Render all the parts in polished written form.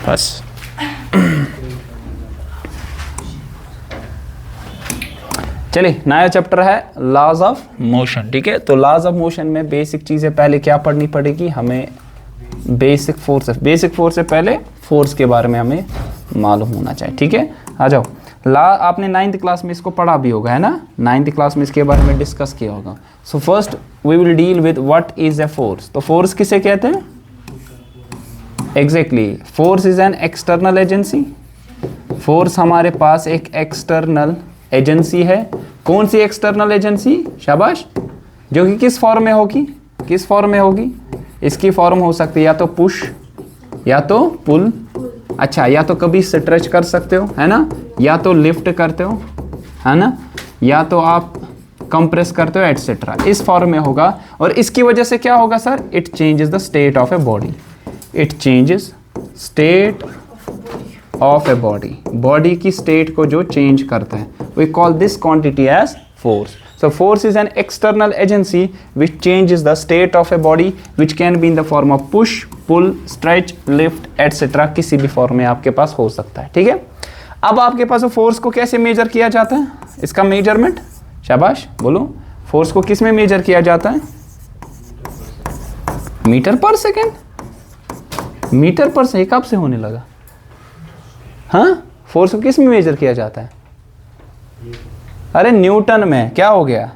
बस। चलिए नया चैप्टर है लॉज ऑफ मोशन। ठीक है, तो लॉज ऑफ मोशन में बेसिक चीजें पहले क्या पढ़नी पड़ेगी हमें, बेसिक फोर्स। बेसिक फोर्स से पहले फोर्स के बारे में हमें मालूम होना चाहिए। ठीक है, आ जाओ। आपने 9th क्लास में इसको पढ़ा भी होगा, है ना? 9th क्लास में इसके बारे में डिस्कस किया होगा। So first we will deal with what is a force. तो फोर्स किसे कहते हैं? Exactly, force is an external agency. Force हमारे पास एक एक्सटर्नल एजेंसी है। कौन सी एक्सटर्नल एजेंसी? शाबाश। जो कि किस फॉर्म में होगी? किस फॉर्म में होगी? इसकी फॉर्म हो सकती है या तो पुश या तो पुल। अच्छा, या तो कभी स्ट्रेच कर सकते हो, है ना, या तो लिफ्ट करते हो, है ना, या तो आप कंप्रेस करते हो, एटसेट्रा। इस फॉर्म में होगा। और इसकी वजह से क्या होगा sir? It changes the state of a body. It changes state of a body. Body की स्टेट को जो चेंज करता है, we call this quantity as force. So force is an external agency which changes the state of a body, which can be in the form of push, pull, stretch, lift, etc. किसी भी form में आपके पास हो सकता है। ठीक है, अब आपके पास फोर्स को कैसे मेजर किया जाता है? इसका मेजरमेंट, शाबाश बोलो, फोर्स को किस में मेजर किया जाता है? Metre per second. Metre per second कब से होने लगा? हाँ, फोर्स को किस में मेजर किया जाता है? अरे न्यूटन में। क्या हो गया?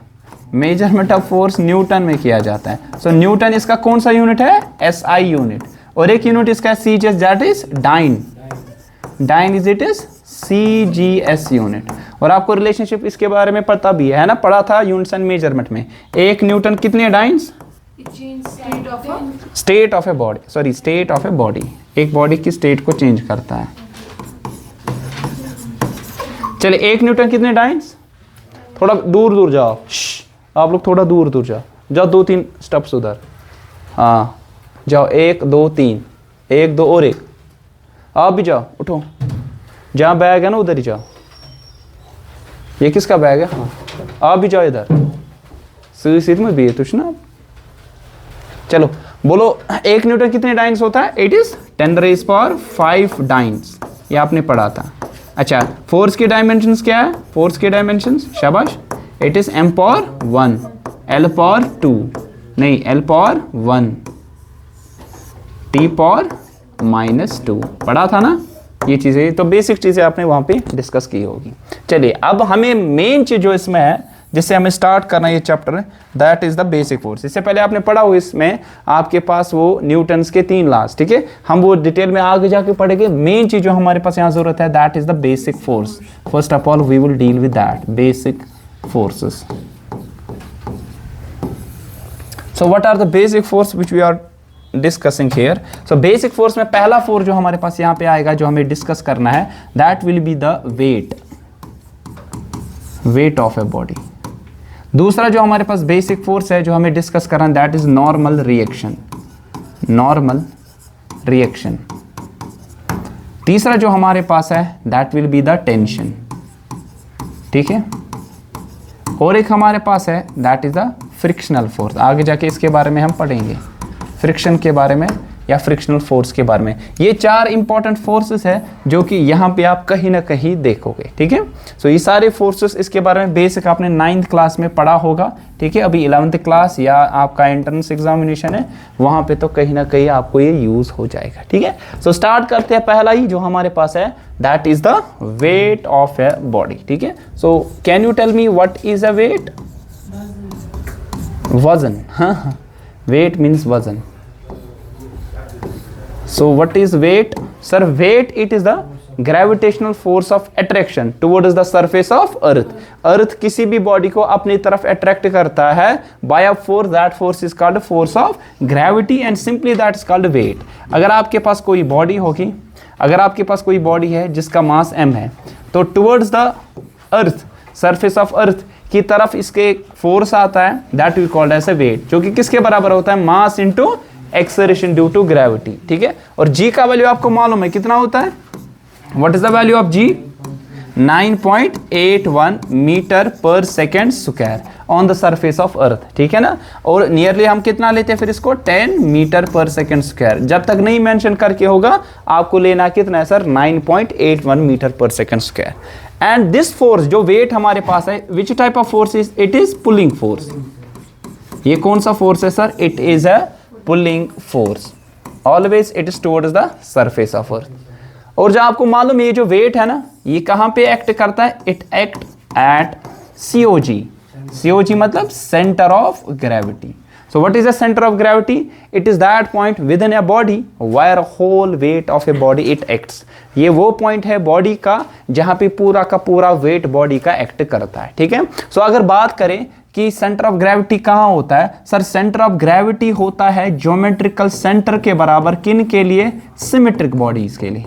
मेजरमेंट ऑफ फोर्स न्यूटन में किया जाता है। सो न्यूटन इसका कौन सा यूनिट है? SI unit. और एक यूनिट इसका CGS, that is dyne. Dyne is it is CGS unit. और आपको रिलेशनशिप इसके बारे में पता भी है ना, पढ़ा था यूनिट्स एंड मेजरमेंट में। एक न्यूटन कितने dance? State of a body, sorry state of a body. एक बॉडी की स्टेट को चेंज करता है। चलिए, एक न्यूटन कितने डाइन्स? थोड़ा दूर दूर जाओ, आप लोग थोड़ा दूर दूर जाओ, जाओ 2-3 स्टेप्स उधर। हाँ जाओ, 1 2 3, 1 2 और 1। आप भी जाओ, उठो, जहाँ बैग है ना उधर ही जाओ। ये किसका बैग है? हाँ, आप भी जाओ इधर, सीधे में भी है तुझ ना। चलो बोलो, एक न्यूटन कितने डाइन्स होता है? It is 10⁵ dance. ये आपने पढ़ा था। अच्छा, फोर्स के डायमेंशंस क्या है? फोर्स के डायमेंशंस, शाबाश, इट इज m⁴1, l⁴2, नहीं l⁴1, t⁻⁻2। पढ़ा था ना ये चीजें? तो बेसिक चीजें आपने वहां पे डिस्कस की होगी। चलिए, अब हमें मेन चीज जो इसमें है, जिससे हमें स्टार्ट करना ये chapter, that is the basic force. इससे पहले आपने पढ़ा हो, इसमें आपके पास वो न्यूटन्स के 3 लॉज। ठीक है, हम वो डिटेल में आगे जाके पढ़ेंगे। मेन चीज जो हमारे पास यहाँ जरूरत है, that is the basic force. First of all we will deal with that basic forces. So what are the basic force which we are discussing here? So basic force में पहला फोर्स जो हमारे पास यहाँ पे आएगा, जो हमें डिस्कस करना है, that will be the weight of a body. दूसरा जो हमारे पास बेसिक फोर्स है जो हमें डिस्कस करना, that is normal reaction. Normal reaction. तीसरा जो हमारे पास है, that will be the tension. ठीक है, और एक हमारे पास है, that is the frictional force. आगे जाके इसके बारे में हम पढ़ेंगे, फ्रिक्शन के बारे में या फ्रिक्शनल फोर्स के बारे में। ये 4 इंपॉर्टेंट फोर्सेस है जो कि यहाँ पे आप कहीं ना कहीं देखोगे। ठीक है, सो ये सारे फोर्सेस, इसके बारे में बेसिक आपने 9th क्लास में पढ़ा होगा। ठीक है, अभी 11th क्लास या आपका एंट्रेंस एग्जामिनेशन है, वहाँ पे तो कहीं ना कहीं आपको ये यूज हो जाएगा। ठीक है, सो स्टार्ट करते हैं। पहला ही जो हमारे पास है, that is the weight of a body. ठीक है, so can you tell me what is a weight? वजन। हाँ, वेट मीन्स वजन। So what is weight? Sir, weight, it is the gravitational force of attraction towards the surface of earth. Earth किसी भी body को अपनी तरफ attract करता है by a force, that force is called force of gravity and simply that is called weight. अगर आपके पास कोई बॉडी होगी, अगर आपके पास कोई बॉडी है जिसका मास m है, तो towards the earth, surface of earth की तरफ इसके फोर्स आता है, that we called as a weight, जो कि किसके बराबर होता है? Mass into acceleration due to gravity. ठीक है, और g का वैल्यू आपको मालूम है कितना होता है? What is the value of g? 9.81 metre per second square on the surface of earth, ठीक है ना। और नियरली हम कितना लेते हैं फिर इसको 10 मीटर पर सेकेंड स्क्वायर। जब तक नहीं मेंशन करके होगा आपको लेना कितना है sir 9.81 metre per second square. And this force जो वेट हमारे पास है, which type of force is it is pulling force. ये कौन सा फोर्स है sir, it is a pulling force, always it is towards the surface of अर्थ। और जो आपको मालूम है ये जो वेट है ना ये कहां पे एक्ट करता है, it act at COG। COG मतलब centre of gravity. So what is the centre of gravity, it is that point within a body where whole weight of a body it acts. ये वो point है body का जहां पे पूरा का पूरा वेट बॉडी का एक्ट करता है, ठीक है। सो अगर बात करें कि सेंटर ऑफ ग्रेविटी कहां होता है, सर सेंटर ऑफ ग्रेविटी होता है ज्योमेट्रिकल सेंटर के बराबर, किन के लिए, सिमेट्रिक बॉडीज के लिए।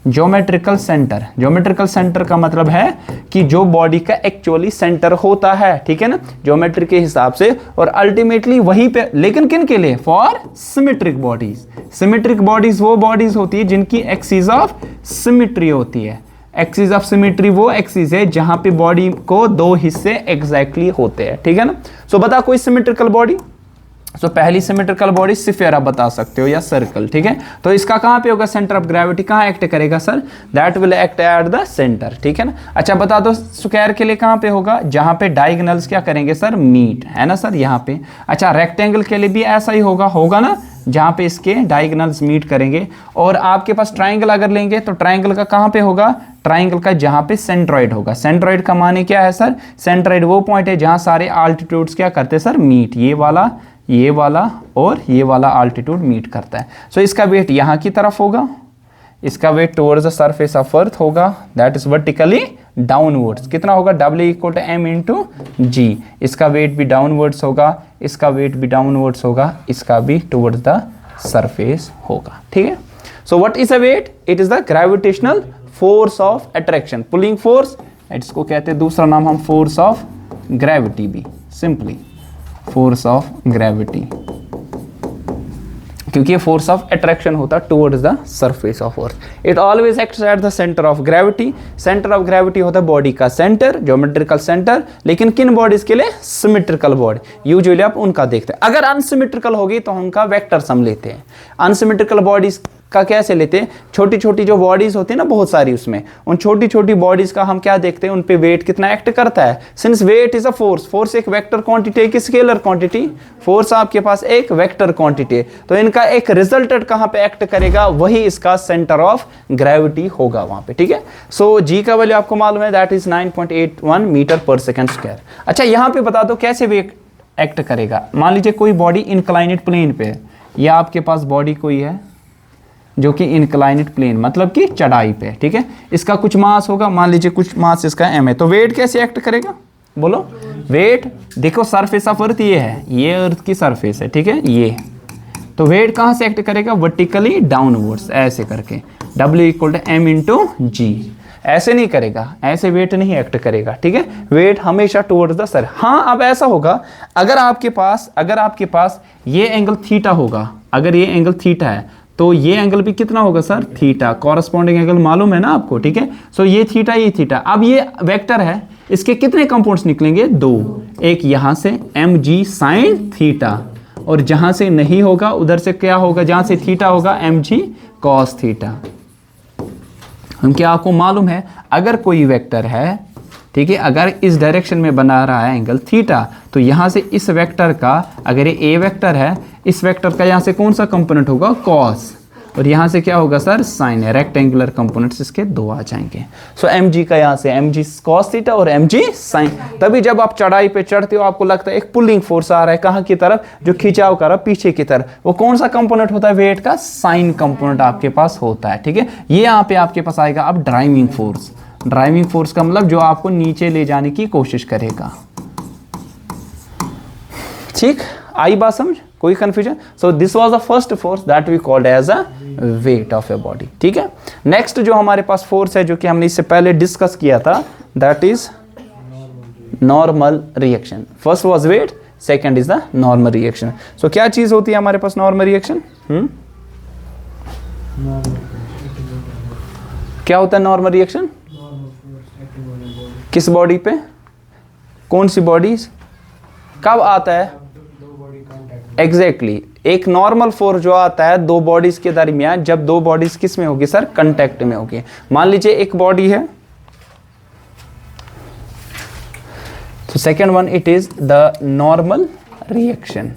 ज्योमेट्रिकल सेंटर, ज्योमेट्रिकल सेंटर का मतलब है कि जो बॉडी का एक्चुअली सेंटर होता है, ठीक है ना, ज्योमेट्री के हिसाब से, और अल्टीमेटली वहीं पे, लेकिन किन के लिए, for symmetric bodies. Symmetric bodies वो बॉडीज होती है जिनकी एक्सिस ऑफ सिमेट्री होती है। एक्सिस ऑफ सिमेट्री वो एक्सिस है जहां पे बॉडी को दो हिस्से एग्जैक्टली होते हैं, ठीक है ना। सो बता कोई सिमेट्रिकल बॉडी। सो पहली सिमेट्रिकल बॉडी स्फीयर आप बता सकते हो या सर्कल, ठीक है। तो इसका कहां पे होगा सेंटर ऑफ ग्रेविटी, कहां एक्ट करेगा sir, that will act at the centre, ठीक है ना। अच्छा बता दो स्क्वायर के लिए कहां पे होगा, जहां पे डायगोनल्स क्या करेंगे सर, मीट, है ना सर, यहाँ पे। अच्छा रेक्टेंगल के लिए भी ऐसा ही होगा ना, जहां पे इसके डायगोनल्स मीट करेंगे। और आपके पास ट्राइंगल अगर लेंगे तो ट्राइंगल का कहां पे होगा, ट्राइंगल का जहां पे सेंट्रॉइड होगा। सेंट्रॉइड का माने क्या है सर, सेंट्रॉइड वो पॉइंट है जहां सारे आल्टीट्यूड्स क्या करते हैं सर, मीट, ये वाला और ये वाला आल्टीट्यूड मीट करता है। सो इसका वेट यहाँ की तरफ होगा, इसका weight towards the surface of earth होगा, दैट इज वर्टिकली डाउनवर्ड्स। कितना होगा, W=m/g। इसका वेट भी डाउनवर्ड्स होगा, इसका वेट भी डाउनवर्ड्स होगा, इसका भी टुवर्ड्स द सरफेस होगा, ठीक है। So what is a weight, it is the gravitational force of attraction, pulling force. इसको कहते हैं दूसरा नाम हम फोर्स ऑफ ग्रेविटी भी, सिंपली फोर्स ऑफ ग्रेविटी, क्योंकि ये फोर्स ऑफ अट्रैक्शन होता है towards the surface of earth. It always acts at the centre of gravity. Centre of gravity होता है बॉडी का सेंटर, ज्योमेट्रिकल सेंटर, लेकिन किन बॉडीज के लिए, सिमेट्रिकल बॉडी। यूजुअली आप उनका देखते हैं। अगर अनसिमेट्रिकल होगी तो उनका वेक्टर सम लेते हैं। अनसिमेट्रिकल बॉडीज का कैसे लेते हैं, छोटी छोटी जो बॉडीज होती है ना बहुत सारी, उसमें उन छोटी छोटी बॉडीज का हम क्या देखते हैं, उन पे वेट कितना एक्ट करता है। Since weight is a force, force एक वेक्टर क्वांटिटी है कि स्केलर क्वांटिटी, फोर्स आपके पास एक वेक्टर क्वांटिटी है, तो इनका एक रिजल्टेंट कहां पे एक्ट करेगा, वही इसका सेंटर ऑफ ग्रेविटी होगा वहां पे, ठीक है। सो जी का वैल्यू आपको मालूम है, that is 9.81 metre per second square. अच्छा यहां पे बता दो कैसे वेट एक्ट करेगा। मान लीजिए कोई बॉडी इंक्लाइनेड प्लेन पे है, या आपके पास बॉडी कोई है जो कि इंक्लाइनेड प्लेन मतलब कि चढ़ाई पे, ठीक है। इसका कुछ मास होगा, मान लीजिए कुछ मास इसका m है, तो वेट कैसे एक्ट करेगा, बोलो। वेट देखो सरफेस ऑफ अर्थ ये है, ये अर्थ की सरफेस है, ठीक है, ये, तो वेट कहां से एक्ट करेगा, वर्टिकली डाउनवर्ड्स, ऐसे करके, W=m/g। ऐसे नहीं करेगा, ऐसे वेट नहीं एक्ट करेगा, ठीक है। वेट हमेशा टुवर्ड्स द सर। हाँ अब ऐसा होगा, अगर आपके पास ये एंगल थीटा होगा, अगर ये एंगल थीटा है तो ये एंगल भी कितना होगा सर, थीटा। कॉरस्पॉन्डिंग एंगल मालूम है ना आपको, ठीक है। सो ये थीटा। अब ये वेक्टर है, इसके कितने कंपाउंड्स निकलेंगे, दो, एक यहां से mg sin थीटा, और जहां से नहीं होगा उधर से क्या होगा, जहां से थीटा होगा mg cos थीटा। हम क्या आपको मालूम है, अगर कोई वेक्टर है, ठीक है, अगर इस डायरेक्शन में बना रहा है एंगल थीटा, तो यहां से इस वेक्टर का, अगर ये ए वेक्टर है, इस वेक्टर का यहां से कौन सा कंपोनेंट होगा, कॉस, और यहां से क्या होगा सर, साइन है। रेक्टेंगुलर कंपोनेंट्स इसके दो आ जाएंगे। सो mg का यहां से mg cos थीटा और mg साइन। तभी जब आप चढ़ाई पे चढ़ते हो आपको लगता है एक पुलिंग फोर्स आ रहा है, कहां की तरफ, जो खिंचाव कर रहा है पीछे की तरफ। वो कौन सा कंपोनेंट होता है वेट का, साइन कंपोनेंट आपके पास होता है, ठीक है। ये यहाँ पे आपके पास आएगा अब ड्राइविंग फोर्स। ड्राइविंग फोर्स का मतलब जो आपको नीचे ले जाने की कोशिश करेगा, ठीक। आई बात समझ, कोई confusion. So this was the first force that we called as a weight of a body, ठीक है। नेक्स्ट जो हमारे पास फोर्स है, जो कि हमने इससे पहले डिस्कस किया था, that is normal reaction. First was weight, second is the normal reaction. So क्या चीज होती है हमारे पास नॉर्मल रिएक्शन, क्या होता है नॉर्मल रिएक्शन, किस बॉडी पे, कौन सी बॉडीज, कब आता है? एग्जैक्टली एक नॉर्मल फोर्स जो आता है दो बॉडीज के दरमियान, जब दो बॉडीज किस में होगी सर? कांटेक्ट में होगी। मान लीजिए एक बॉडी है, तो second one it is the normal reaction.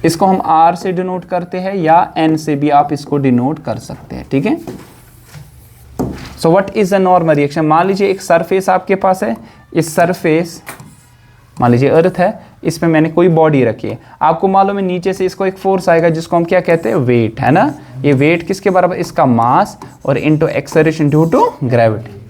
इसको हम R से डिनोट करते हैं या N से भी आप इसको डिनोट कर सकते हैं, ठीक है। So what is the normal reaction? मान लीजिए एक सरफेस आपके पास है, इस सरफेस मान लीजिए अर्थ है, इसमें मैंने कोई बॉडी रखी है, आपको मालूम है नीचे से इसको एक फोर्स आएगा जिसको हम क्या कहते हैं? वेट, है ना। ये वेट किसके बराबर? इसका मास और into acceleration due to gravity.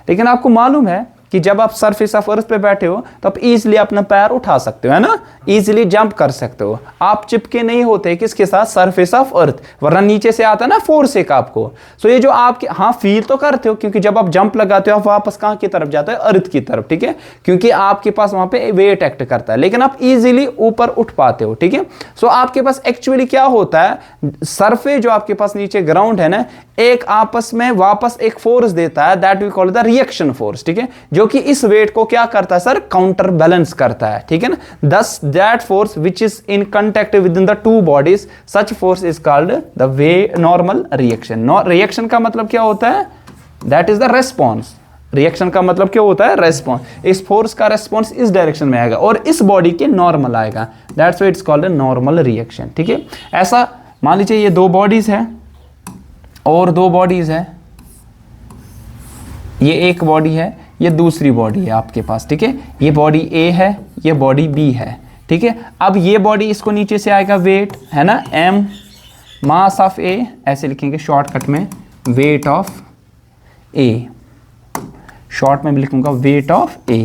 लेकिन आपको मालूम है कि जब आप सरफेस ऑफ अर्थ पे बैठे हो तो आप इजीली अपना पैर उठा सकते हो, है ना, इजीली जंप कर सकते हो। आप चिपके नहीं होते किसके साथ? सरफेस ऑफ अर्थ, वरना नीचे से आता है ना फोर्स एक आपको। सो ये जो आपके, हाँ फील तो करते हो, क्योंकि जब आप जंप लगाते हो आप वापस कहाँ की तरफ जाते हो? अर्थ की तरफ, ठीक है, क्योंकि आपके पास वहां पे वेट एक्ट करता है, लेकिन आप इजीली ऊपर उठ पाते हो, ठीक है। सो आपके पास एक्चुअली क्या होता है, सरफेस जो आपके पास नीचे ग्राउंड है ना, एक आपस में वापस एक फोर्स देता है, that we call the reaction force, ठीक है, जो कि इस वेट को क्या करता है सर? काउंटर बैलेंस करता है, ठीक है ना। दस that force which is in contact with in the two bodies, such force is called the way normal reaction. Reaction का मतलब क्या होता है? That is the response. Reaction का मतलब क्या होता है? रेस्पॉन्स। इस फोर्स का रेस्पॉन्स इस डायरेक्शन में आएगा और इस बॉडी के नॉर्मल आएगा, that's why it's called normal reaction, ठीक है। ऐसा मान लीजिए ये दो बॉडीज है और दो बॉडीज है, ये एक बॉडी है, ये दूसरी बॉडी है आपके पास, ठीक है। ये बॉडी A है, ये बॉडी B है, ठीक है। अब ये बॉडी, इसको नीचे से आएगा वेट, है ना, M मास ऑफ A, ऐसे लिखेंगे शॉर्टकट में, वेट ऑफ A, शॉर्ट में भी लिखूंगा वेट ऑफ A,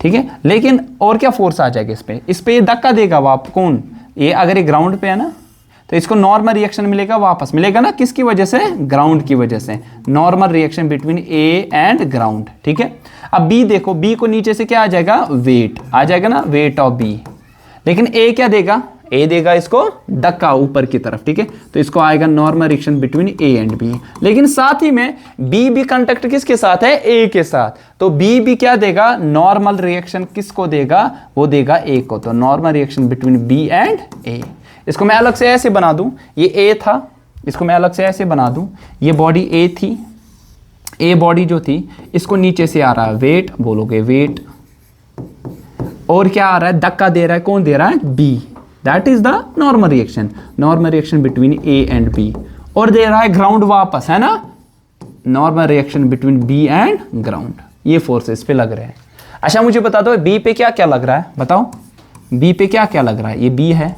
ठीक है। लेकिन और क्या फोर्स आ जाएगा इस पे ये धक्का देगा आप, कौन? ये अगर ये ग्राउंड पे है ना, तो इसको नॉर्मल रिएक्शन मिलेगा, वापस मिलेगा ना, किसकी वजह से? ग्राउंड की वजह से। Normal reaction between A and ground, ठीक है। अब बी देखो, बी को नीचे से क्या आ जाएगा? वेट आ जाएगा ना, वेट ऑफ बी। लेकिन ए क्या देगा? ए देगा इसको धक्का ऊपर की तरफ, ठीक है, तो इसको आएगा normal reaction between A and B. लेकिन साथ ही में बी भी कंटैक्ट किसके साथ है? ए के साथ, तो बी भी क्या देगा? नॉर्मल रिएक्शन किसको देगा? वो देगा ए को। तो normal reaction between B and a. इसको मैं अलग से ऐसे बना दूं, ये ए था, इसको मैं अलग से ऐसे बना दूं, ये बॉडी ए थी, ए बॉडी जो थी, इसको नीचे से आ रहा है वेट, बोलोगे वेट, और क्या आ रहा है? धक्का दे रहा है, कौन दे रहा है? B, that is the normal reaction, normal reaction between A and B. और दे रहा है ग्राउंड वापस, है ना, normal reaction between B and ground. ये फोर्सेस पे लग रहे हैं। अच्छा मुझे बता दो बी पे क्या क्या लग रहा है, बताओ बी पे क्या क्या लग रहा है? ये बी है,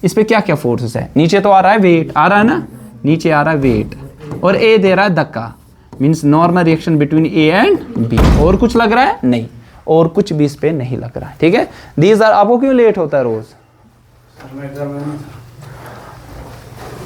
इस पे क्या क्या फोर्सेस है? नीचे तो आ रहा है वेट, आ रहा है ना, नीचे आ रहा है वेट, और ए दे रहा है धक्का, means normal reaction between A and B. और कुछ लग रहा है? नहीं, और कुछ भी इस पे नहीं लग रहा है, ठीक है। दीज आर, आपको क्यों लेट होता है रोज?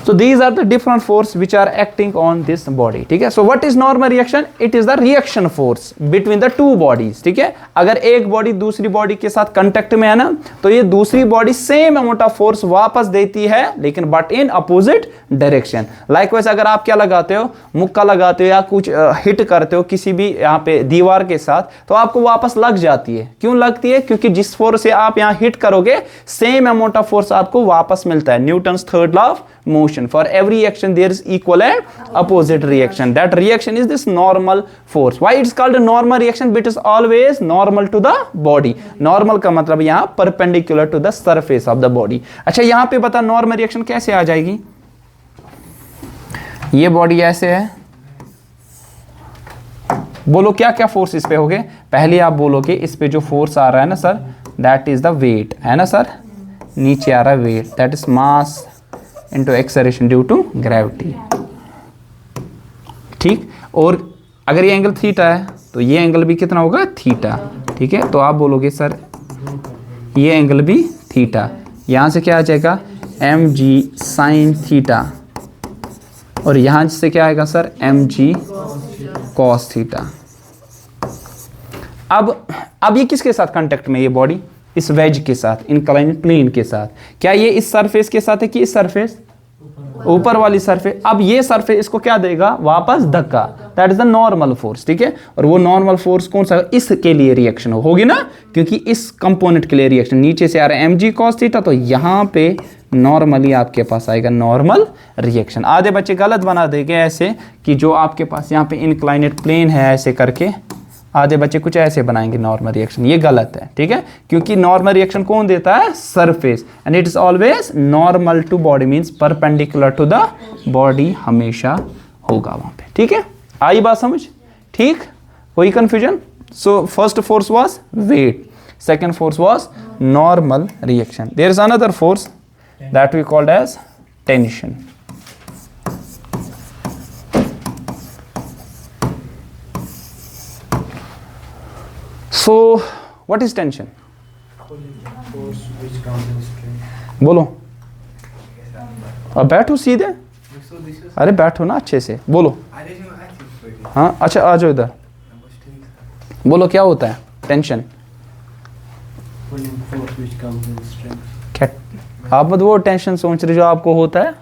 So these are the different force which are acting on this body, ठीक है। So what is normal reaction? It is the reaction force between the two bodies, ठीक है। अगर एक बॉडी दूसरी बॉडी के साथ कांटेक्ट में है ना, तो ये दूसरी body same amount of force वापस देती है, लेकिन but in opposite direction. Likewise अगर आप क्या लगाते हो, मुक्का लगाते हो या कुछ हिट करते हो किसी भी यहाँ पे दीवार के साथ, तो आपको वापस लग जाती है। क्यों लगती है? क्योंकि जिस फोर्स से आप यहाँ हिट करोगे सेम अमाउंट ऑफ फोर्स आपको वापस मिलता है। Newton's third law of motion, for every action there is equal and opposite reaction, that reaction is this normal force. Why it's called a normal reaction? It is always normal to the body. normal का मतलब यहाँ perpendicular to the surface of the body. अच्छा यहाँ पे बता normal reaction कैसे आ जाएगी? ये बॉडी ऐसे है, बोलो क्या क्या फोर्स इस पे हो गए? पहले आप बोलोगे इस पे जो फोर्स आ रहा है ना sir, that is the weight, है ना सर, नीचे आ रहा है weight, that is mass into acceleration due to gravity, ठीक। और अगर ये एंगल थीटा है तो ये एंगल भी कितना होगा? थीटा, ठीक है। तो आप बोलोगे सर ये एंगल भी थीटा, यहाँ से क्या आ जाएगा? mg sin थीटा, और यहाँ से क्या आएगा सर? mg cos theta. अब ये किसके साथ कांटेक्ट में? ये बॉडी इस वेज के साथ, इंक्लाइंड प्लेन के साथ। क्या ये इस सरफेस के साथ है कि इस सरफेस? ऊपर वाली सरफेस। अब ये सरफेस इसको क्या देगा, वापस धक्का, that is the normal force, ठीक है। और वो नॉर्मल फोर्स कौन सा, इसके लिए रिएक्शन होगी ना, क्योंकि इस कंपोनेंट के लिए रिएक्शन नीचे से आ रहा है mg cos थीटा, तो यहां पे नॉर्मली आपके पास आएगा नॉर्मल रिएक्शन। आधे बच्चे गलत बना देंगे ऐसे कि जो आपके पास यहाँ पे इंक्लाइनेड प्लेन है ऐसे करके, आधे बच्चे कुछ ऐसे बनाएंगे नॉर्मल रिएक्शन, ये गलत है, ठीक है। क्योंकि नॉर्मल रिएक्शन कौन देता है, surface, and it is always normal to body, means perpendicular to the body हमेशा होगा वहां पे, ठीक है। आई बात समझ, ठीक, कोई confusion. So first force was weight, second force was normal reaction. There is another force that we called as tension. So, what is tension? Force which comes in string. बोलो, अब बैठो सीधे, अरे बैठो ना अच्छे से, बोलो। हाँ अच्छा आ जाओ इधर, बोलो क्या होता है tension. Pulling force which comes in string. क्या आप मत वो टेंशन सोच रहे जो आपको होता है।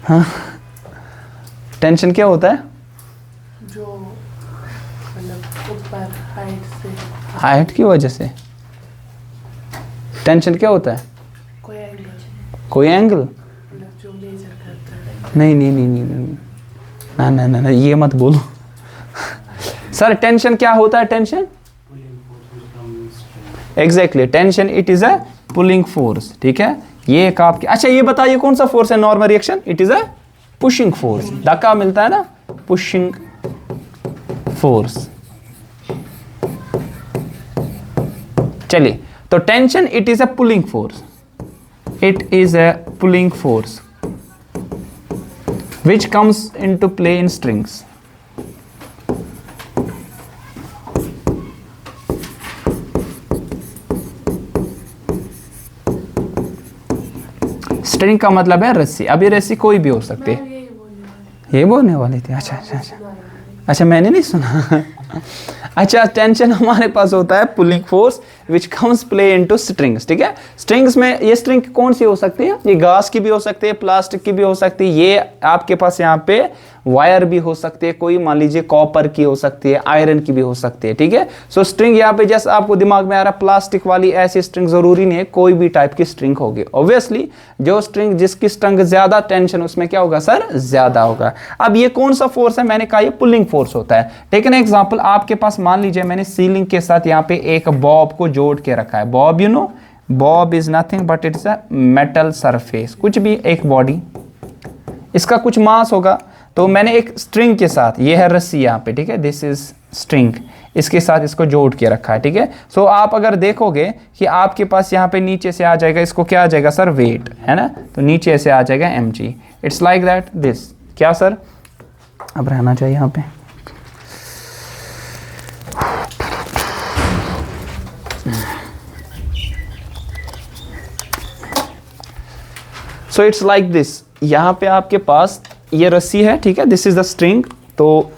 हाँ टेंशन क्या होता है, जो मतलब ऊपर हाइट से, हाइट की वजह से। टेंशन क्या होता है, कोई एंगल, कोई एंगल, मतलब जो मेजर करता है। नहीं नहीं नहीं नहीं नहीं ना ना ना, ना ये मत बोलो सर। टेंशन क्या होता है, tension Pulling force which comes in string. Exactly, tension it is a pulling force, ठीक है। ये एक आपके, अच्छा ये बताइए कौन सा फोर्स है normal reaction, it is a pushing force, धक्का मिलता है ना, पुशिंग फोर्स। चलिए, तो tension it is a pulling force, it is a pulling force which comes into play in strings. String का मतलब है रस्सी। अब ये रस्सी कोई भी हो सकती है, यही बोलने वाली। ये बोलने वाली थी, अच्छा अच्छा अच्छा अच्छा मैंने नहीं सुना अच्छा, टेंशन हमारे पास होता है pulling force which comes play into strings, ठीक है। स्ट्रिंग्स में ये स्ट्रिंग कौन सी हो सकती है, ये घास की भी हो सकती है, प्लास्टिक की भी हो सकती है, ये आपके पास यहाँ पे वायर भी हो सकती है, कोई मान लीजिए कॉपर की हो सकती है, आयरन की भी हो सकती है, ठीक है। सो स्ट्रिंग यहाँ पे जैसे आपको दिमाग में आ रहा है प्लास्टिक वाली, ऐसी स्ट्रिंग जरूरी नहीं है, कोई भी टाइप की स्ट्रिंग होगी। ऑब्वियसली जो स्ट्रिंग जिसकी स्ट्रिंग ज्यादा टेंशन उसमें क्या होगा सर, ज्यादा होगा। अब ये कौन सा फोर्स है, मैंने कहा ये पुलिंग फोर्स होता है। टेक एन एग्जांपल, आपके पास मान लीजिए मैंने सीलिंग के साथ यहाँ पे एक बॉब को जोड़ के रखा है। Bob you know, Bob is nothing but it's a metal surface, कुछ भी एक बॉडी, इसका कुछ मास होगा। तो मैंने एक स्ट्रिंग के साथ, ये है रस्सी यहाँ पे, ठीक है, दिस इज स्ट्रिंग, इसके साथ इसको जोड़ के रखा है, ठीक है। सो आप अगर देखोगे कि आपके पास यहाँ पे नीचे से आ जाएगा, इसको क्या आ जाएगा सर, वेट है ना, तो नीचे से आ जाएगा mg, it's like that this, क्या सर। अब रहना चाहिए यहाँ पे, सो इट्स लाइक दिस। यहाँ पे आपके पास ये रस्सी है, ठीक है, दिस इज द स्ट्रिंग। तो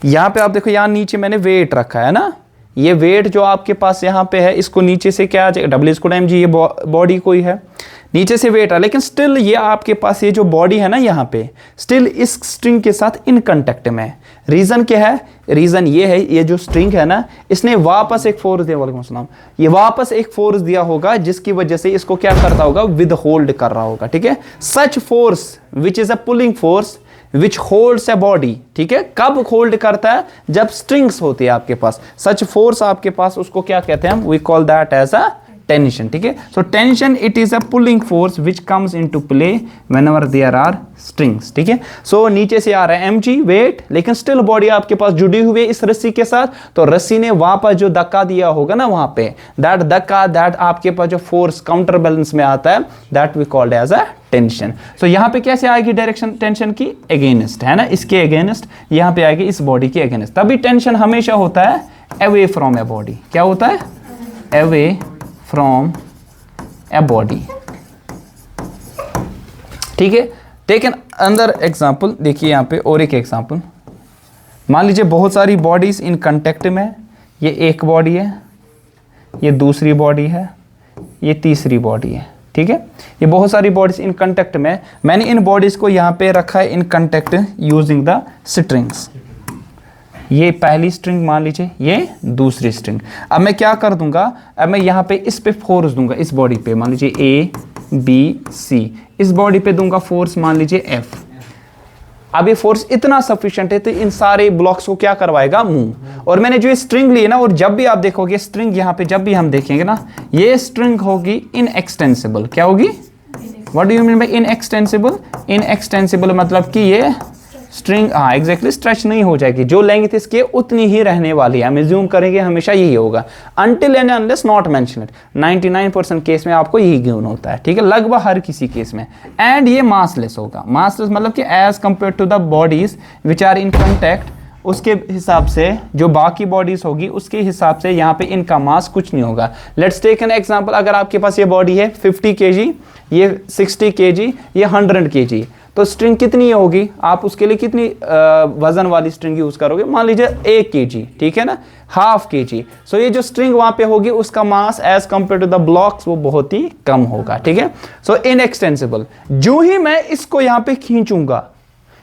यहाँ पे आप देखो, यहाँ नीचे मैंने वेट रखा है ना, ये वेट जो आपके पास यहाँ पे है, इसको नीचे से क्या आ जाएगा, W=mg, ये बॉडी कोई है, नीचे से वेट है, लेकिन स्टिल ये आपके पास ये जो बॉडी है ना यहाँ पे, स्टिल इस स्ट्रिंग के साथ इन कांटेक्ट में है। रीजन क्या है, रीजन ये है, ये जो स्ट्रिंग है ना, इसने वापस एक फोर्स दिया, वालेकुम अस्सलाम, ये वापस एक फोर्स दिया होगा जिसकी वजह से इसको क्या करता होगा, विद होल्ड कर रहा होगा, ठीक है। Such force which is a pulling force which holds a body, ठीक है। कब होल्ड करता है, जब स्ट्रिंग्स होती है आपके पास, सच फोर्स आपके पास, उसको क्या कहते हैं हम, we call that as a tension, ठीक है। So tension it is a pulling force which comes into play whenever there are strings, ठीक है। सो नीचे से आ रहा है mg वेट, लेकिन स्टिल बॉडी आपके पास जुड़ी हुई है इस रस्सी के साथ, तो रस्सी ने वापस जो धक्का दिया होगा ना वहां पे, दैट धक्का, दैट आपके पास जो फोर्स काउंटर बैलेंस में आता है, that we called as a tension. So यहाँ पे कैसे आएगी डायरेक्शन टेंशन की, अगेंस्ट है ना, इसके अगेंस्ट यहाँ पे आएगी, इस बॉडी के अगेंस्ट। तभी टेंशन हमेशा होता है अवे फ्रॉम ए बॉडी, क्या होता है, अवे फ्रॉम ए बॉडी, ठीक है। टेक एन अंदर एग्जाम्पल, देखिए यहाँ पे और एक एग्जाम्पल, मान लीजिए बहुत सारी बॉडीज इन कांटेक्ट में, ये एक बॉडी है, ये दूसरी बॉडी है, ये तीसरी बॉडी है, ठीक है। ये बहुत सारी बॉडीज इन कंटेक्ट में, मैंने इन बॉडीज को यहाँ पे रखा है in contact using the strings. ये पहली स्ट्रिंग मान लीजिए, ये दूसरी स्ट्रिंग। अब मैं क्या कर दूंगा, अब मैं यहाँ पे इस पे फोर्स दूंगा, इस बॉडी पे मान लीजिए ए बी सी, इस बॉडी पे दूंगा फोर्स मान लीजिए एफ। अब ये फोर्स इतना सफिशिएंट है तो इन सारे ब्लॉक्स को क्या करवाएगा, मूव। और मैंने जो ये स्ट्रिंग ली है ना, और जब भी आप देखोगे स्ट्रिंग यहाँ पे जब भी हम देखेंगे ना, ये स्ट्रिंग होगी इनएक्सटेंसिबल। क्या होगी, what do you mean bye inextensible? Inextensible मतलब कि ये स्ट्रिंग, हाँ एग्जैक्टली, स्ट्रेच नहीं हो जाएगी, जो लेंथ इसकी उतनी ही रहने वाली है। हम एज्यूम करेंगे हमेशा यही होगा, until and unless not mentioned. 99% case में आपको यही गिवन होता है, ठीक है, लगभग हर किसी केस में। एंड ये मासलेस होगा। मासलेस मतलब कि as compare to the bodies which are in contact, उसके हिसाब से जो बाकी बॉडीज होगी उसके हिसाब से यहाँ पे इनका मास कुछ नहीं होगा। लेट्स टेक एन एग्जांपल, अगर आपके पास ये बॉडी है 50 kg, ये 60 kg, ये 100 kg, तो स्ट्रिंग कितनी होगी, आप उसके लिए कितनी वजन वाली स्ट्रिंग यूज करोगे, मान लीजिए 1 kg, ठीक है ना, ½ kg। सो ये जो स्ट्रिंग वहां पे होगी उसका mass as compare to the blocks वो बहुत ही कम होगा, ठीक है। So inextensible. जो ही मैं इसको यहाँ पे खींचूंगा,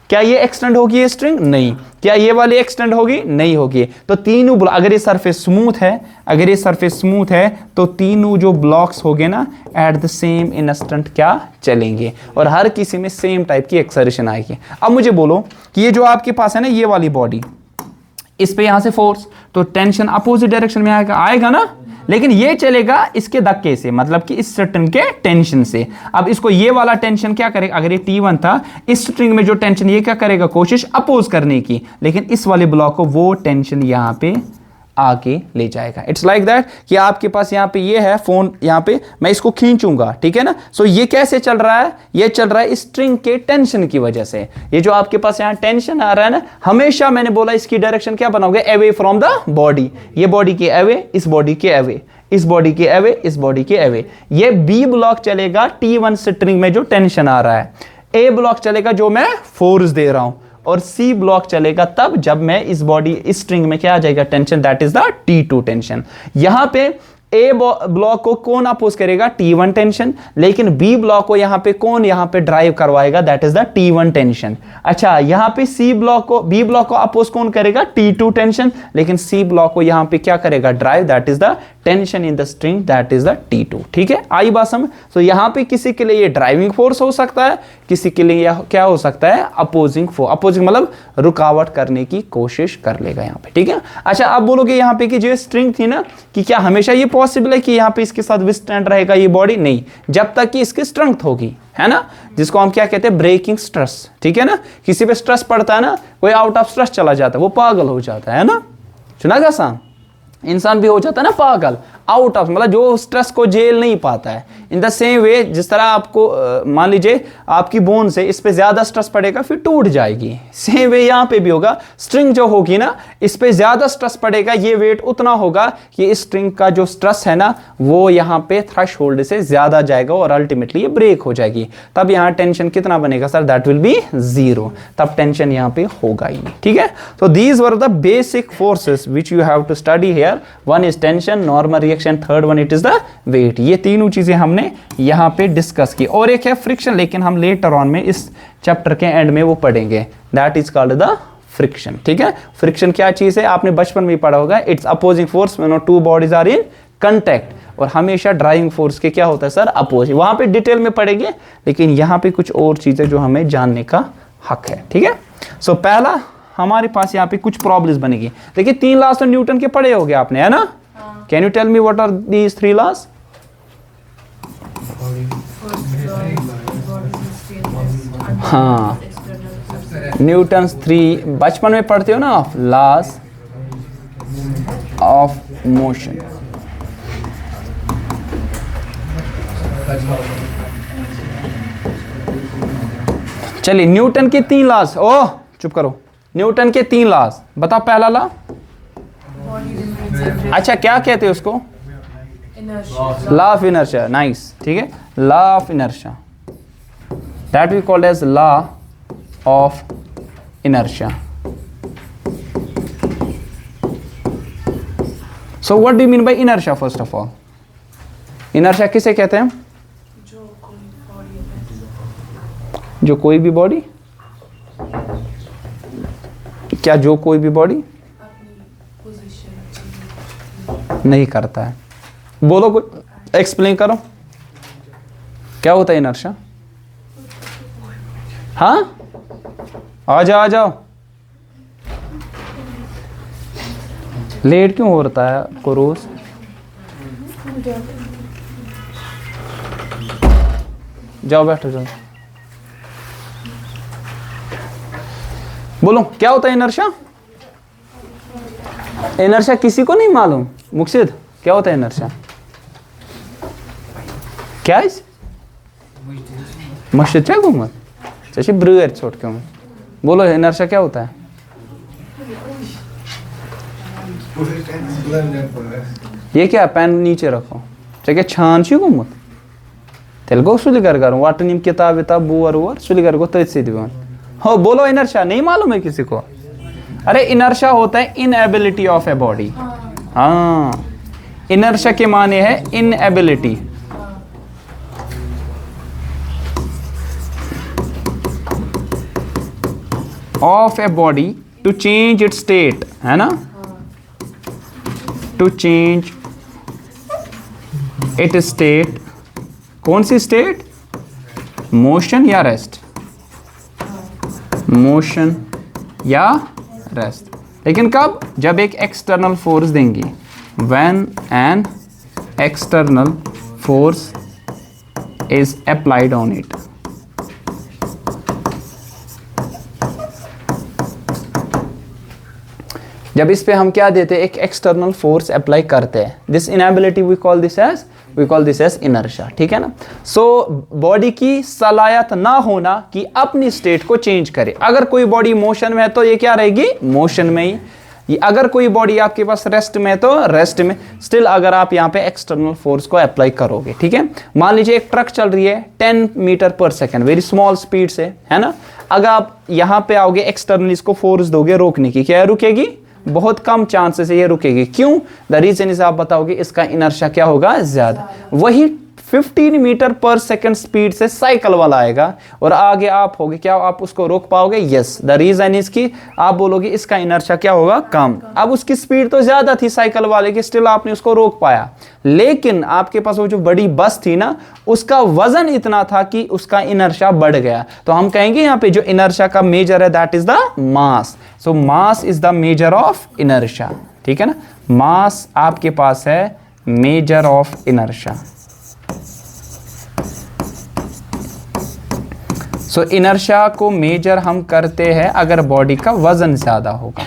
क्या ये एक्सटेंड होगी ये स्ट्रिंग? नहीं। क्या ये वाली एक्सटेंड होगी? नहीं होगी। तो तीनों, अगर ये सरफेस स्मूथ है, अगर ये सरफेस स्मूथ है तो तीनों जो ब्लॉक्स होंगे ना एट द सेम इंस्टेंट क्या चलेंगे, और हर किसी में सेम टाइप की एक्सेलरेशन आएगी। अब मुझे बोलो कि ये जो आपके पास है ना ये वाली बॉडी, इस पे यहां से फोर्स, तो टेंशन अपोजिट डायरेक्शन में आएगा ना, लेकिन ये चलेगा इसके धक्के से, मतलब कि इस स्ट्रिंग के टेंशन से। अब इसको ये वाला टेंशन क्या करेगा, अगर ये T1 था, इस स्ट्रिंग में जो टेंशन ये क्या करेगा, कोशिश अपोज करने की, लेकिन इस वाले ब्लॉक को वो टेंशन यहां पे आगे ले जाएगा। इट्स लाइक दैट कि आपके पास यहाँ पे ये है फोन, यहाँ पे मैं इसको खींचूंगा, ठीक है ना। सो ये कैसे चल रहा है, ये चल रहा है स्ट्रिंग के टेंशन की वजह से। ये जो आपके पास यहाँ टेंशन आ रहा है ना, हमेशा मैंने बोला इसकी डायरेक्शन क्या बनाओगे, अवे फ्रॉम द बॉडी। ये बॉडी के अवे, इस बॉडी के अवे, इस बॉडी के अवे, इस बॉडी के अवे। ये बी ब्लॉक चलेगा T1 स्ट्रिंग में जो टेंशन आ रहा है, ए ब्लॉक चलेगा जो मैं फोर्स दे रहा हूं, और सी ब्लॉक चलेगा तब जब मैं इस बॉडी, इस स्ट्रिंग में क्या आ जाएगा, tension, that is the T2 tension. यहां पे ए ब्लॉक को कौन अपोज करेगा, T1 टेंशन, लेकिन बी ब्लॉक को यहां पे कौन यहां पे ड्राइव करवाएगा, that is the T1 tension. अच्छा, यहां पे सी ब्लॉक को, बी ब्लॉक को अपोज कौन करेगा, T2 टेंशन, लेकिन सी ब्लॉक को यहां पे क्या करेगा, drive, that is the tension in the string, that is the T2, ठीक है। आई बात समझ। तो यहां पे किसी के लिए ये ड्राइविंग फोर्स हो सकता है, किसी के लिए यह क्या हो सकता है, अपोजिंग फोर्स। अपोजिंग मतलब रुकावट करने की कोशिश कर लेगा यहाँ पे, ठीक है। अच्छा, आप बोलोगे यहाँ पे कि जो स्ट्रिंग थी ना, कि क्या हमेशा ये पॉसिबल है कि यहाँ पे इसके साथ विथस्टैंड रहेगा ये बॉडी? नहीं, जब तक कि इसकी स्ट्रेंथ होगी, है ना, जिसको हम क्या कहते हैं, ब्रेकिंग स्ट्रेस, ठीक है ना। किसी पे स्ट्रेस पड़ता है ना, कोई आउट ऑफ स्ट्रेस चला जाता है, वो पागल हो जाता है ना, सुना क्या सा, इंसान भी हो जाता है ना पागल, आउट ऑफ, मतलब जो स्ट्रेस को झेल नहीं पाता है। इन द सेम वे, जिस तरह आपको मान लीजिए आपकी बोन से इस पे ज्यादा स्ट्रेस पड़ेगा फिर टूट जाएगी, सेम वे यहाँ पे भी होगा। स्ट्रिंग जो होगी ना, इस पे ज्यादा स्ट्रेस पड़ेगा, ये वेट उतना होगा कि इस स्ट्रिंग का जो स्ट्रेस है ना वो यहाँ पे थ्रेशोल्ड से ज्यादा जाएगा और अल्टीमेटली ये ब्रेक हो जाएगी। तब यहाँ टेंशन कितना बनेगा सर, दैट विल बी 0, तब टेंशन यहाँ पे होगा ही नहीं, ठीक है। तो these were the basic forces which you have to study here. One is tension, normal reaction, third one it is the weight. ये तीनों चीजें हमने यहां पे डिस्कस की। और एक है फ्रिक्शन, लेकिन हम लेटर ऑन में इस चैप्टर के एंड में वो पढ़ेंगे, that is called the friction, ठीक है। फ्रिक्शन क्या चीज है, आपने बचपन में ही पढ़ा होगा, it's opposing force when two bodies are in contact. और हमेशा ड्राइविंग फोर्स के क्या होता है सर, अपोजिट। वहां पे डिटेल में पढ़ेंगे, लेकिन यहां पे कुछ और चीजें जो हमें जानने का हक है, ठीक है। सो पहला हमारे पास यहाँ पे कुछ प्रॉब्लम्स बनेगी। देखिए 3 लॉस तो न्यूटन के पढ़े होंगे आपने, है ना। Can you tell me what are these 3 laws? हाँ, न्यूटन्स 3 बचपन में पढ़ते हो ना, लॉस ऑफ मोशन। चलिए, न्यूटन के 3 लॉस, ओह चुप करो, न्यूटन के 3 लॉस बताओ। पहला लॉ, अच्छा क्या कहते हैं उसको, लॉ ऑफ इनर्शिया, नाइस, ठीक है, law of inertia, that we called as law of inertia. So what do you mean by inertia? First of all, inertia किसे कहते हैं? जो बॉडी है, जो कोई भी बॉडी, क्या जो कोई भी बॉडी अपनी पोजीशन नहीं करता है? बोलो, कुछ एक्सप्लेन करो, क्या होता है इनर्शिया? हाँ, आ जाओ आ जाओ। लेट क्यों होता है आपको रोज? जाओ बैठो जाओ। बोलो क्या होता है इनर्शिया? इनर्शिया किसी को नहीं मालूम? मुक्सिद, क्या होता है इनर्शिया? क्या है? मस्जिद क्या घूमत जैसे ब्रूअर छोड़ के हूँ। बोलो इनर्शिया क्या होता है? ये क्या, पेन नीचे रखो, चाहे छान छी घूमत तेलगो सुलिगर करूँ वाट निम किताब विताब बुअर वुअर सुलिगर को तो दिवन हो। बोलो इनर्शिया नहीं मालूम है किसी को? अरे इनर्शिया होता है इनएबिलिटी ऑफ ए बॉडी। हाँ, इनर्शिया के माने है inability, of a body to change its state, है ना, टू चेंज इट स्टेट। कौन सी स्टेट? मोशन या रेस्ट? मोशन या रेस्ट। लेकिन कब? जब एक एक्सटर्नल फोर्स देंगे। When an external force is applied on it. जब इस पे हम क्या देते हैं? एक एक्सटर्नल फोर्स अप्लाई करते हैं। This inability we call this as inertia, ठीक है ना। सो बॉडी की सलाहियत ना होना कि अपनी स्टेट को चेंज करे। अगर कोई बॉडी मोशन में है तो ये क्या रहेगी? मोशन में ही। अगर कोई बॉडी आपके पास रेस्ट में है तो रेस्ट में। स्टिल अगर आप यहाँ पे एक्सटर्नल फोर्स को अप्लाई करोगे, ठीक है। मान लीजिए एक ट्रक चल रही है 10 metre per second, very small speed से, है ना। अगर आप यहाँ पे आओगे, एक्सटर्नल इसको फोर्स दोगे रोकने की, क्या रुकेगी? बहुत कम चांसेस है ये रुकेगी। क्यों? द रीजन इज, आप बताओगे इसका इनर्शिया क्या होगा? ज्यादा। वही 15 मीटर पर सेकंड स्पीड से साइकिल वाला आएगा और आगे आप होगे, क्या आप उसको रोक पाओगे? यस। द रीजन इज कि आप बोलोगे इसका इनर्शिया क्या होगा? कम। अब उसकी स्पीड तो ज्यादा थी साइकिल वाले की, स्टिल आपने उसको रोक पाया। लेकिन आपके पास वो जो बड़ी बस थी ना, उसका वजन इतना था कि उसका इनर्शिया बढ़ गया। तो हम कहेंगे यहाँ पे जो इनर्शिया का मेजर है that is the mass. So mass is the measure of inertia, ठीक है ना। मास आपके पास है measure of inertia. So inertia को मेजर हम करते हैं अगर बॉडी का वजन ज्यादा होगा।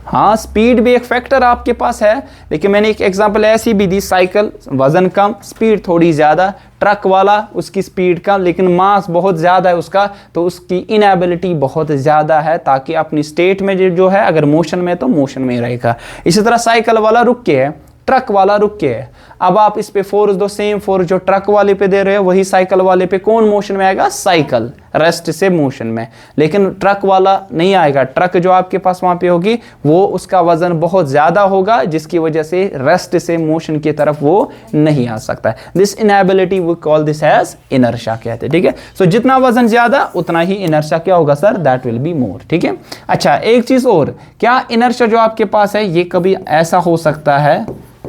हाँ, स्पीड भी एक फैक्टर आपके पास है, लेकिन मैंने एक एग्जांपल ऐसी भी दी, साइकिल वजन कम, स्पीड थोड़ी ज्यादा, ट्रक वाला उसकी स्पीड कम लेकिन मास बहुत ज्यादा है उसका, तो उसकी इनएबिलिटी बहुत ज्यादा है, ताकि अपनी स्टेट में जो है, अगर मोशन में तो मोशन में ही रहेगा। इसी तरह साइकिल वाला रुक के है, ट्रक वाला रुक के है। अब आप इस पे फोर्स दो, सेम फोर्स जो ट्रक वाले पे दे रहे हो वही साइकिल वाले पे, कौन मोशन में आएगा? साइकिल रेस्ट से मोशन में। लेकिन ट्रक वाला नहीं आएगा। ट्रक जो आपके पास वहां पे होगी वो उसका वजन बहुत ज्यादा होगा, जिसकी वजह से रेस्ट से मोशन की तरफ वो नहीं आ सकता है। This inability we call this as inertia कहते हैं, ठीक है। सो जितना वजन ज्यादा उतना ही इनर्शिया क्या होगा sir? That will be more, ठीक है। अच्छा, एक चीज और, क्या इनर्शिया जो आपके पास है ये कभी ऐसा हो सकता है,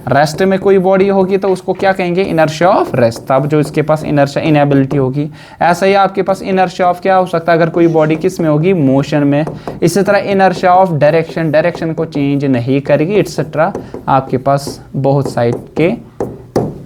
रेस्ट में कोई बॉडी होगी तो उसको क्या कहेंगे? Inertia of rest. तब जो इसके पास इनर्शिया इनएबिलिटी होगी। ऐसा ही आपके पास इनर्शिया ऑफ क्या हो सकता है अगर कोई बॉडी किस में होगी? मोशन में। इसी तरह इनर्शिया ऑफ डायरेक्शन, डायरेक्शन को चेंज नहीं करेगी, एटसेट्रा। आपके पास बहुत साइड के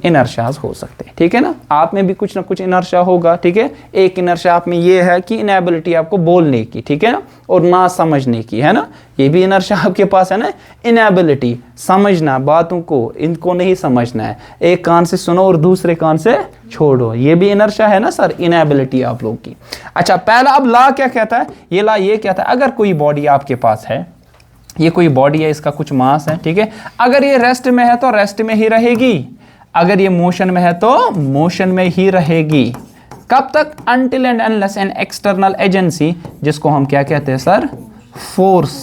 इनर्शियाज हो सकते हैं, ठीक है ना। आप में भी कुछ ना कुछ इनर्शिया होगा, ठीक है। एक इनर्शिया आप में ये है कि इनएबिलिटी आपको बोलने की, ठीक है ना, और ना समझने की, है ना। ये भी इनर्शिया आपके पास है ना, इनएबिलिटी समझना, बातों को इनको नहीं समझना है, एक कान से सुनो और दूसरे कान से छोड़ो, ये भी इनर्शिया है ना सर, इनएबिलिटी आप लोग की। अच्छा, पहला अब ला क्या कहता है? ये ला ये कहता है अगर कोई बॉडी आपके पास है, ये कोई बॉडी है, इसका कुछ मास है, ठीक है। अगर ये रेस्ट में है तो रेस्ट में ही रहेगी, अगर ये मोशन में है तो मोशन में ही रहेगी। कब तक? Until and unless N external agency, जिसको हम क्या कहते हैं sir? Force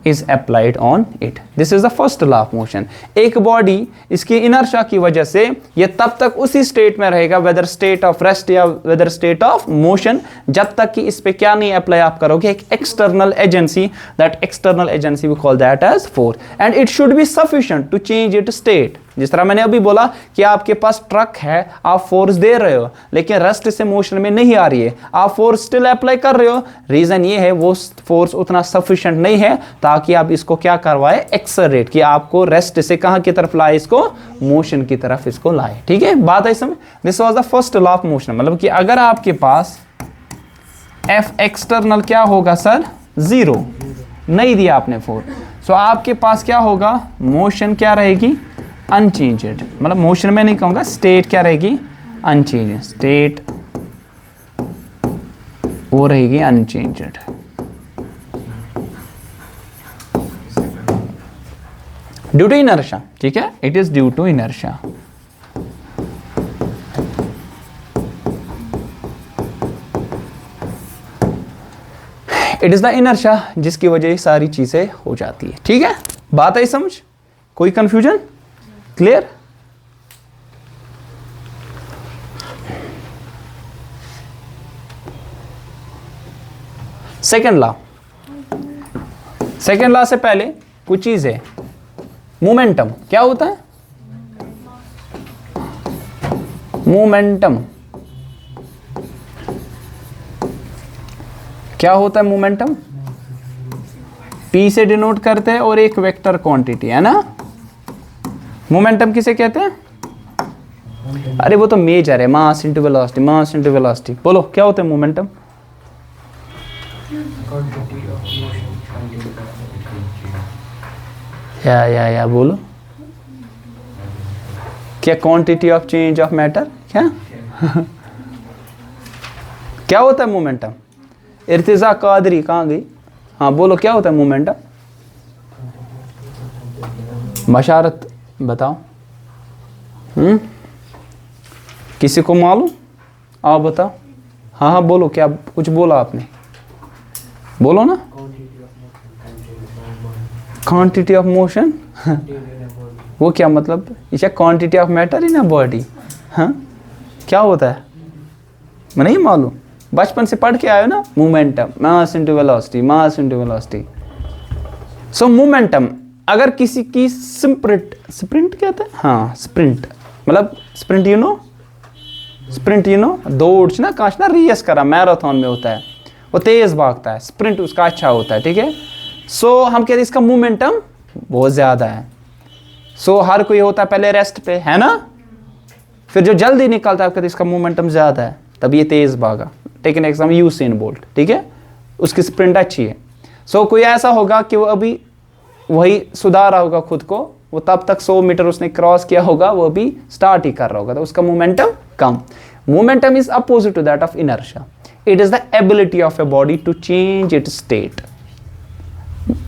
is applied on it. This is the first law of motion. एक बॉडी इसकी इनर्शिया की वजह से ये तब तक उसी स्टेट में रहेगा, वेदर स्टेट ऑफ रेस्ट या वेदर स्टेट ऑफ मोशन, जब तक कि इस पे क्या नहीं अप्लाई आप करोगे, एक external agency. That external agency we call that as force, and it should be sufficient to change it state. जिस तरह मैंने अभी बोला कि आपके पास ट्रक है, आप फोर्स दे रहे हो लेकिन रेस्ट से मोशन में नहीं आ रही है, आप फोर्स स्टिल अप्लाई कर रहे हो. रीजन ये है वो फोर्स उतना सफिशिएंट नहीं है ताकि आप इसको क्या करवाए, एक्सलरेट, कि आपको रेस्ट से कहां की तरफ लाए, इसको मोशन की तरफ इसको लाए. ठीक है, बात है समझ. This was the first law of motion. मतलब कि अगर आपके पास एफ एक्सटर्नल क्या होगा सर, 0 नहीं दिया आपने फोर्स, सो आपके पास क्या होगा, मोशन क्या रहेगी, अनचेंज्ड. मतलब मोशन में नहीं कहूंगा, स्टेट क्या रहेगी, अनचेंज्ड. स्टेट वो रहेगी अनचेंज्ड. Due to inertia. ठीक है, it is due to inertia. It is the inertia जिसकी वजह से सारी चीजें हो जाती है. ठीक है, बात आई समझ, कोई confusion, clear. Second law. Second law से पहले कुछ चीज है. मोमेंटम क्या होता है, मोमेंटम क्या होता है, मोमेंटम P से डिनोट करते हैं और एक वेक्टर क्वांटिटी है ना. मोमेंटम किसे कहते हैं, अरे वो तो मेजर है, mass into velocity, mass into velocity. बोलो क्या होता है मोमेंटम. या बोलो क्या, quantity of change of matter क्या क्या होता है मोमेंटम. इर्तिजा कादरी कहाँ गई, हाँ बोलो क्या होता है मोमेंटम. बशारत बताओ. किसी को मालूम, आप बताओ. हाँ बोलो, क्या कुछ बोला आपने, बोलो ना. क्वांटिटी ऑफ मोशन वो क्या मतलब, इसे quantity of matter in a body. हाँ क्या होता है, मैं नहीं मालूम, बचपन से पढ़ के आए हो ना. Momentum, mass into velocity, mass into velocity. सो मोमेंटम अगर किसी की स्प्रिंट कहते हैं, हाँ स्प्रिंट, मतलब sprint you know, sprint you know दौड़ ना, काश ना रेस करा, मैराथन में होता है, वो तेज भागता है, स्प्रिंट उसका अच्छा होता है. ठीक है, सो हम कहते हैं इसका मोमेंटम बहुत ज्यादा है. सो हर कोई होता है पहले रेस्ट पे, है ना, फिर जो जल्दी निकलता है कहते इसका मोमेंटम ज्यादा है, तब ये तेज भागा. Take an example Usain Bolt. ठीक है, उसकी स्प्रिंट अच्छी है. सो कोई ऐसा होगा कि वो अभी वही सुधार रहा होगा खुद को, वो तब तक 100 मीटर उसने क्रॉस किया होगा, वो भी स्टार्ट ही कर रहा होगा, तो उसका मोमेंटम कम. Momentum is opposite to that of inertia. It is the ability of a body to change its state.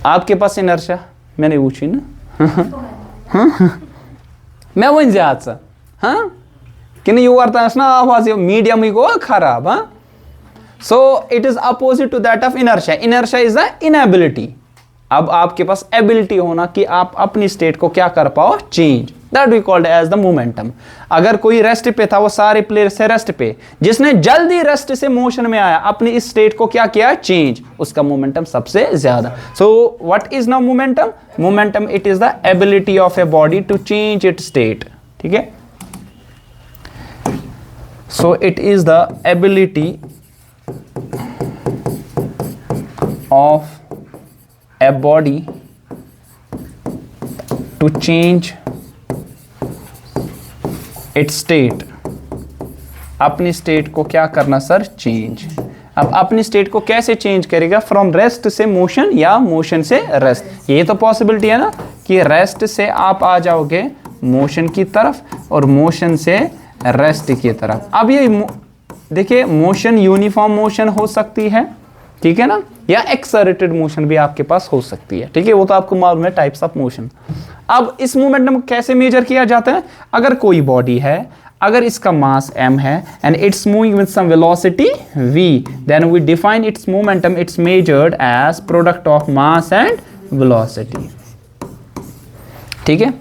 आपके पास इनर्शिया मैंने पूछी ना मैं वो ज्यादा हाँ कि नहीं यू करता ना आवाज मीडियम ही को खराब. हाँ so it is opposite to that of inertia. Inertia is the inability. अब आपके पास एबिलिटी होना कि आप अपनी स्टेट को क्या कर पाओ, change. That we called as the momentum. अगर कोई रेस्ट पे था, वो सारे प्लेयर से रेस्ट पे, जिसने जल्दी रेस्ट से मोशन में आया, अपनी इस स्टेट को क्या किया, चेंज, उसका मोमेंटम सबसे ज्यादा. So what is now momentum. Momentum it is the ability of a body to change it state. ठीक है, so it is the ability of a body to change its state. अपनी state को क्या करना sir, change. अब अपनी state को कैसे चेंज करेगा, फ्रॉम रेस्ट से मोशन या मोशन से रेस्ट. ये तो पॉसिबिलिटी है ना कि रेस्ट से आप आ जाओगे मोशन की तरफ और मोशन से रेस्ट की तरफ. अब ये देखिए, मोशन यूनिफॉर्म मोशन हो सकती है, ठीक है ना, या एक्सलरेटेड मोशन भी आपके पास हो सकती है. ठीक है, वो तो आपको मालूम है टाइप्स ऑफ मोशन. अब इस मोमेंटम कैसे मेजर किया जाता है. अगर कोई बॉडी है, अगर इसका मास m है and it's moving with some velocity v, then we define its momentum. It's measured as product of mass and velocity. ठीक है,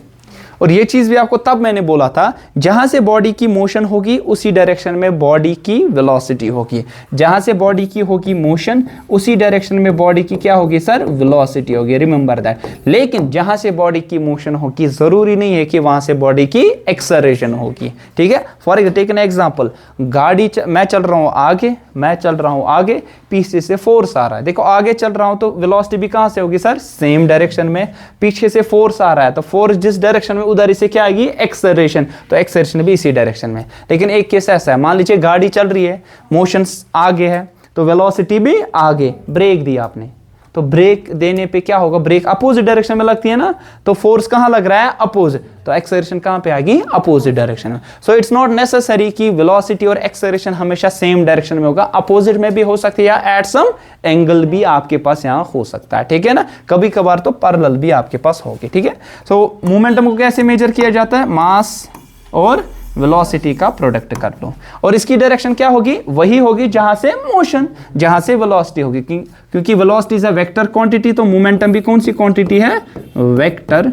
और ये चीज भी आपको तब मैंने बोला था, जहां से बॉडी की मोशन होगी उसी डायरेक्शन में बॉडी की वेलोसिटी होगी। जहां से बॉडी की होगी मोशन उसी डायरेक्शन में बॉडी की क्या होगी सर, वेलोसिटी होगी। Remember that. लेकिन जहां से बॉडी की मोशन होगी जरूरी नहीं है कि वहां से बॉडी की एक्सेलरेशन होगी। ठीक है, फॉर टेक एन एग्जांपल, मैं चल रहा हूं आगे, मैं चल रहा हूं आगे, पीछे से फोर्स आ रहा है। देखो आगे चल रहा हूं तो वेलोसिटी भी कहां से होगी सर, सेम डायरेक्शन में। पीछे से फोर्स आ रहा है तो फोर्स जिस डायरेक्शन में उधर से क्या आएगी, एक्सेलरेशन, तो एक्सेलरेशन भी इसी डायरेक्शन में। लेकिन एक केस ऐसा है, मान लीजिए गाड़ी चल रही है, मोशन आगे है तो वेलोसिटी भी आगे, ब्रेक दिया आपने तो ब्रेक देने पे क्या होगा, ब्रेक अपोजिट डायरेक्शन में लगती है ना, तो फोर्स कहां लग रहा है, अपोजिट, तो एक्सेलरेशन कहां पे आएगी, अपोजिट डायरेक्शन में। सो इट्स नॉट नेसेसरी कि वेलोसिटी और एक्सेलरेशन हमेशा सेम डायरेक्शन में होगा, अपोजिट में भी हो सकती है या एट सम एंगल भी आपके पास यहां हो सकता है। ठीक है ना, कभी कभार तो पैरेलल भी आपके पास होगी। ठीक है, सो मोमेंटम को कैसे मेजर किया जाता है, मास और वेलोसिटी का प्रोडक्ट कर लो, और इसकी डायरेक्शन क्या होगी, वही होगी जहां से मोशन, जहां से वेलोसिटी होगी। क्योंकि velocity is a vector quantity, तो मोमेंटम भी कौन सी क्वांटिटी है, वेक्टर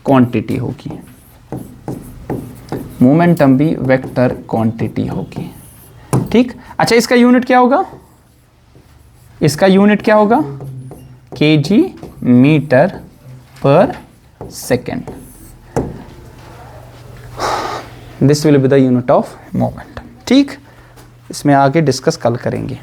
क्वांटिटी होगी। मोमेंटम भी वेक्टर क्वांटिटी होगी। ठीक, अच्छा इसका यूनिट क्या होगा, इसका यूनिट क्या होगा, KG metre per second. This will be the unit of moment. ठीक, इसमें आगे डिस्कस कल करेंगे।